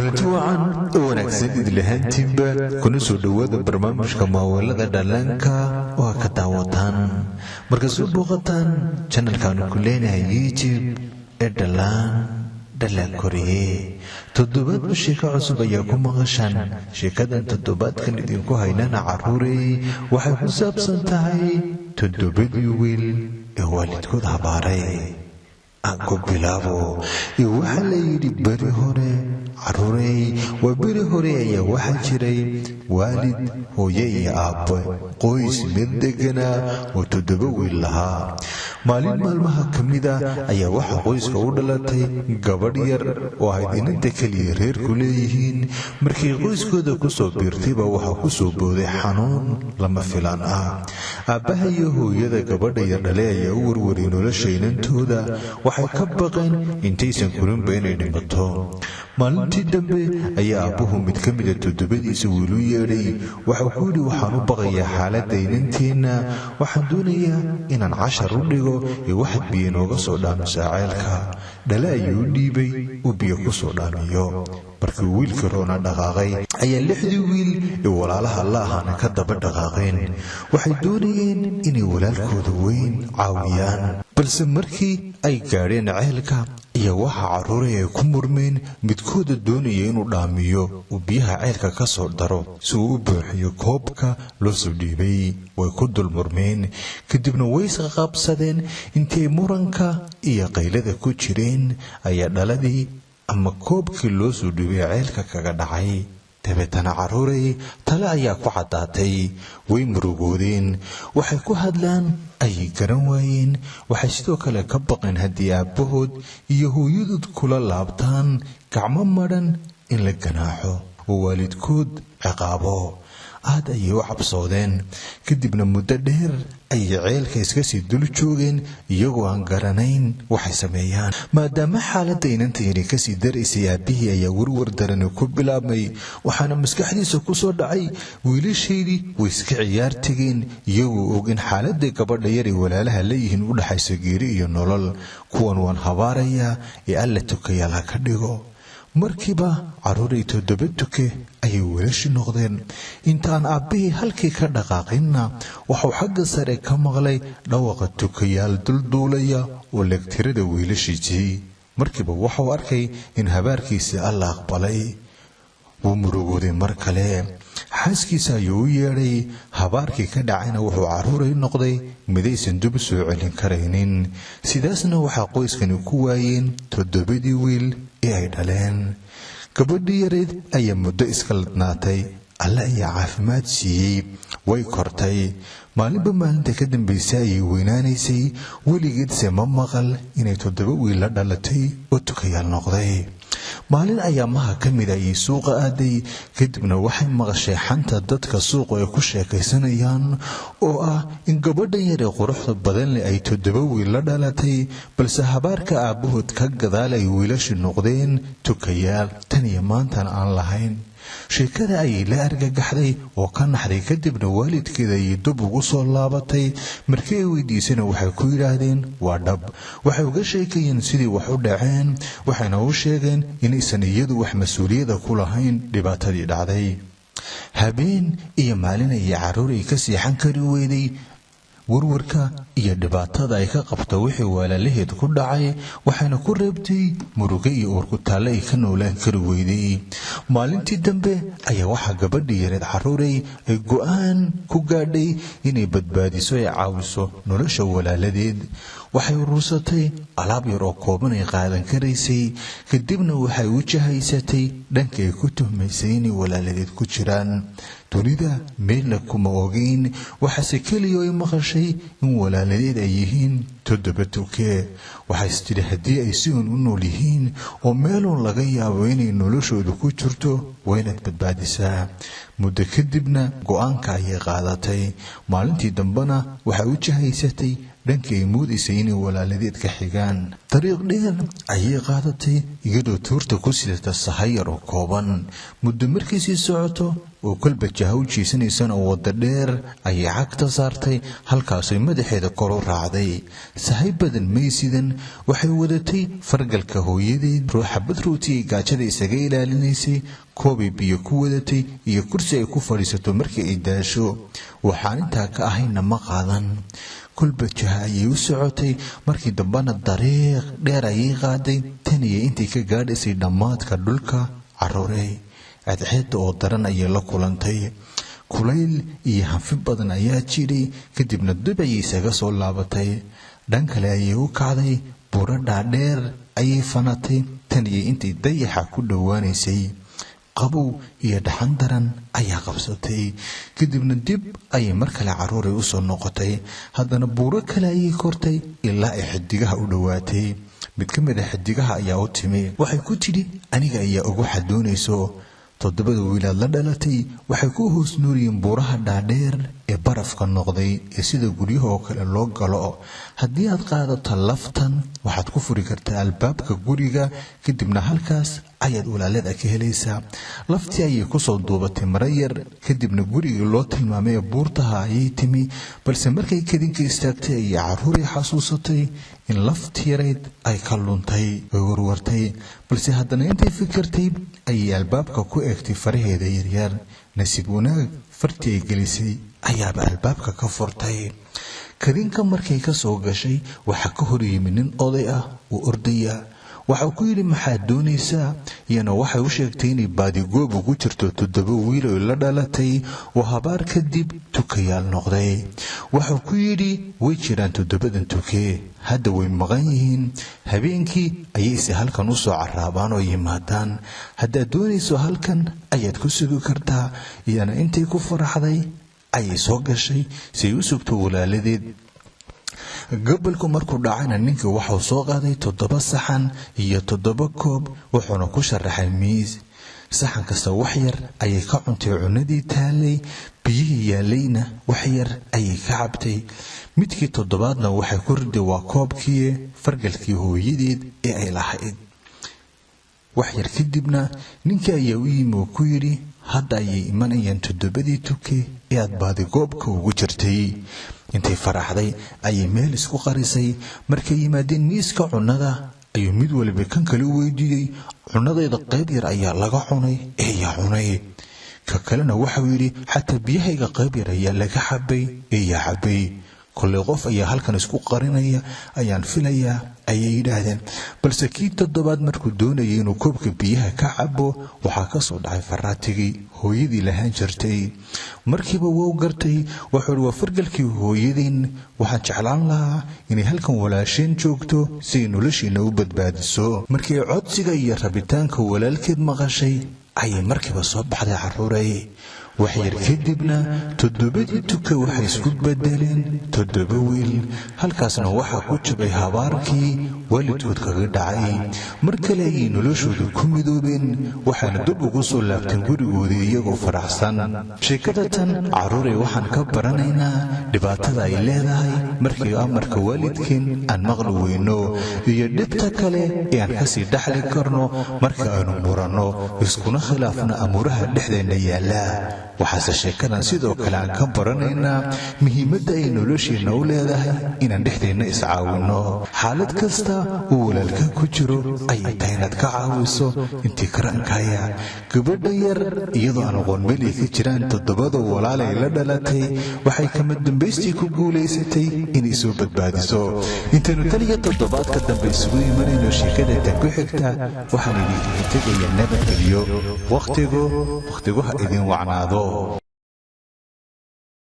kulanti wacan oo wanaagsan idin lahaantiinba kuna soo dhawaada barnaamijka maawalada dhallaanka oo ka daawataan marka soo booqataan channelkaanu ku leenahay YouTube ee dhalaan koriye toddobaad sheeko cusub ayaa ku maqashaan sheekadan toddobaadkan idinku haynana caruurey waxay ku saabsan tahay toddobadii wiil ee waalidkood habaaray aku bilaabo waxa la yidhi bari hore caruurey waa bari hore ayaa waxaa jiray waalid hooyo iyo aabbe qoys mid deganaa oo 7 wiil lahaa maalin maalmaha ka mid ah ayaa waxa qoyska u dhalatay gabadh yar oo ay inta kaliya reerku leeyihiin markii qoyskooda ku soo biirtayba waxa ku soo booday xanuun lama filaan ah aabbaha iyo hooyada gabadha yar dhalay ayaa u warwaray noloshaynantooda waxay ka baqeen intaysan kulinba inay dhimato maalintii dambe ayaa aabbuhu mid ka mid ah 7diisa wiil u yeedhay waxa uu yidhi waxaan u baqayaa xaaladda inanteenna waxaan doonayaa inaan cashar u dhigo iyo waxaad biyo nooga soo dhaamiso ceelka dhala ayuu u dhiibay uu biyo ku soo dhaamiyo markii wiilkii roona dhaqaaqay ayaa 6dii wiil ee walaalaha la ahaana ka daba dhaqaaqeen waxay doonayeen inay walaalkooda weyn caawiyaan balse markii ay gaadheen ceelka iyo waxa caruuray ay ku murmeen midkooda doonaya inuu dhaamiyo uu biyaha ceelka ka soo daro si uu u buuxiyo koobka loo soo dhiibay way ku dul murmeen kadibna way isqabsadeen intay muranka iyo qaylada ku jireen ayaa dhaladii ama koobkii loo soo dhiibay ceelka kaga dhacay dabeetana caruuray tale ayaa ku caddaatay way murugoodeen waxay ku hadlaan ayay garan waayeen waxay sidoo kale ka baqeen haddii aabbahood iyo hooyadood kula laabtaan gacmo madhan in la ganaaxo oo waalidkood ciqaabo aad ayay u cabsoodeen kadibna muddo dheer ayay ceelka iska sii dul joogeen iyagoo aan garanayn waxay sameeyaan maadaama xaaladda inanta yari ka sii daraysay aabbihii ayaa warwar darani ku bilaabmay waxaana maskaxdiisa ku soo dhacay wiilashaydii way iska ciyaar tegeen iyagoo og in xaaladda gabadha yar ee walaalaha leeyihiin u dhaxayso geeri iyo nolol kuwan waan habaarayaa ee alla tukayaal ha ka dhigo markiiba caruuray 7 tuke ayay wiilashii noqdeen intaan aabbihii halkii ka dhaqaaqinna wuxuu xagga sare ka maqlay dhawaqa tukayaal dulduulaya oo legtirada wiilashiisii markiiba wuxuu arkay in habaarkiisii alla aqbalay wuu murugooday mar kale xaaskiisa ayuu u yeedhay habaarkii ka dhacayna wuxuu caruuray noqday midaysan dib soo celin karaynin sidaasna waxaa qoyskani ku waayeen 7dii wiil ee ay dhaleen gabadhii yareed ayaa muddo iska ladnaatay alla ayaa caafimaad siiyey way kortay maalinba maalinta ka dambaysa ayay weynaanaysay weligeedse ma maqal inay 7 wiil la dhalatay oo tukayaal noqday maalin ayaamaha ka mid ayay suuqa aaday kadibna waxay maqashay xanta dadka suuqa ay ku sheekaysanayaan oo ah in gabadhan yar ee quruxda badan leh ay 7 wiil la dhalatay balse habaarka aabbahood ka gadaal ay wiilashii noqdeen tukayaal tan iyo maantan aan lahayn sheekada ayay la argagaxday oo ka naxday kadibna waalidkeeda ayay dib ugu soo laabatay markii ay weydiisana waxay ku yidhaahdeen waa dhab waxay uga sheekayeen sidii wax u dhaceen waxayna u sheegeen inaysan iyadu wax mas-uuliyada ku lahayn dhibaatadii dhacday habeen iyo maalin ayay caruuray ka seexan kari weyday warwarka iyo dhibaatada ay ka qabto wixii walaalaheed ku dhacay waxayna ku reebtay murugo iyo urkutaalle ay ka noolaan kari weyday maalintii dambe ayaa waxaa gabadhii yareed caruuray ay go'aan ku gaadhay inay badbaadiso ay caawiso nolosha walaaladeed waxay urursatay alaab yar oo kooban ay qaadan karaysay kadibna waxay u jahaysatay dhanka ay ku tuhmaysay inay walaaladeed ku jiraan dunida meelna kuma ogeyn waxaase keliya ay maqashay in walaaladeed ay yihiin 7 tuke waxay tidhi haddii ay si uun u nool yihiin oo meeluun laga yaabo inay noloshooda ku jirto waa inaad badbaadisaa muddo kadibna go'aanka ayay qaadatay maalintii dambena waxay u jahaysatay dhankii ay moodaysay inay walaaladeed ka xigaan dariiq dheer ayay qaadatay iyadoo tuurta ku sidata sahayar oo kooban muddo markii sii socoto oo kolba jaha u jiisanaysana wadda dheer ayay cagta saartay halkaasay madaxeeda kor u raacday sahay badan maysidan waxay wadatay fargalka hooyadeed ruuxabad rooti gaajada isaga ilaalinaysay koobay biyo ku wadatay iyo kursi ay ku fadhiisato markii ay daasho waxaan intaa ka ahayna ma qaadan kolba jaha ayay u socotay markii dambana dariiq dheer ayay qaaday tan iyo intii ka gaadhaysay dhammaadka dhulka caruurey cadceedda oo daran ayay la kulantay kulayl iyo hanfi badan ayaa jiray kadibna dib ayay isaga soo laabatay dhan kale ayay u kacday buuro dhaadheer ayay fanatay tan iyo intii dayaxa ku dhowaanaysay qabow iyo dhaxan daran ayaa qabsatay kadibna dib ayay mar kale caruuray u soo noqotay haddana buuro kale ayay kortay ilaa ay xidigaha u dhowaatay mid ka mid ah xidigaha ayaa u timi waxay ku tidhi aniga ayaa ugu xadoonayso 7 wiilaad la dhalatay waxay ku hoos noolyihiin buuraha dhaadheer ee barafka noqday ee sida guryaha oo kale loo galo haddii aad qaadato laftan waxaad ku furi kartaa albaabka guriga kadibna halkaas ayaad walaalada ka helaysaa laftii ayay ku soo duubatay mara yar kadibna gurigii loo tilmaamay buurtaha ayay timi balse markay kadinka istaagtay ayay caruuray xasuusatay in laftii yareed ay ka luntay way warwartay balse haddana intay fikirtay ayay albaabka ku eegtay faraheeda yaryar nasiib wanaag fartii ay gelisay ayaaba albaabka ka furtay kadinka markay ka soo gashay waxa ka hor yimi nin oday ah oo ordaya waxa ku yiri maxaad doonaysaa iyana waxay u sheegtay inay baadigoob ugu jirto 7 wiil oo la dhalatay oo habaar kadib tukayaal noqday waxa ku yiri way jiraan 7 tuke hadda way maqan yihiin habeenkii ayay si halkan u soo caraabaan oo yimaadaan hadda doonayso halkan ayaad ku sugi kartaa iyana intay ku faraxday ayay soo gashay si uu sugto walaaladeed gobolku markuu dhacayna ninkii waxuu soo qaaday 7 saxan iyo 7 koob wuxuuna ku sharaxay miis saxan kasta wax yar ayay ka cuntay cunadii taalay biyihii yaalayna wax yar ayay ka cabtay midkii 7aadna waxay ku riday waa koobkii fargalkii hooyadeed ee ay lahayd wax yar kadibna ninkii ayaa u yimi oo ku yiri hadda ayay imanayaan 7 tuke ee aad baadigoobka ugu jirtay intay faraxday ayay meel isku qarisay markay yimaadeen miiska cunada ayuu mid waliba kan kale u weydiiyey cunadayda qayb yar ayaa laga cunay ee yaa cunay ka kalena waxau yidhi xataa biyahayga qayb yar ayaa laga xabay ee yaa xabay kulli qof ayaa halkan isku qarinaya ayaan filayaa ayay yidhaahdeen balse kii 7aad markuu doonayay inuu koobka biyaha ka cabo waxaa ka soo dhacay faraatigii hooyadii lahaan jirtay markiiba wuu gartay wuxuu waa fargalkii hooyadeen waxaan jeclaan lahaa inay halkan walaasheen joogto si noloshiina u badbaadiso markii codsiga iyo rabitaanka walaalkeed maqashay ayay markiiba soo baxday caruuray waxyar kadibna 7 tuka waxay isku bedeleen 7 wiil halkaasna waxa ku jabay habaarkii waalidkood kaga dhacay mar kale ay noloshooda ku midoobeen waxaana dib ugu soo laabteen gurigooda iyagoo faraxsan sheekada tan caruuray waxaan ka baranaynaa dhibaatada ay leedahay markii amarka waalidkeen aan maqli weyno iyo dhibta kale ee aan ka sii dhaxli karno marka aanu muranno iskuna khilaafna amuraha dhexdeena yaala waxaase sheekadan sidoo kale aan ka baranaynaa muhiimadda ay nolosheena u leedahay inaan dhexdeena iscaawino xaalad kasta uu walaalka ku jiro ayay tahay inaad ka caawiso intii karankaya gabadha yar iyadoo aan aqoon meel ay ka jiraan 7 walaalay la dhalatay waxay kama dambaystii ku guulaysatay inay soo badbaadiso intaynu taliya 7 ka dambe isugu imanayno sheekada tan ku xigta waxaan idinkaga tegayaa nabadgelyo waqtigu ha idin wacnaado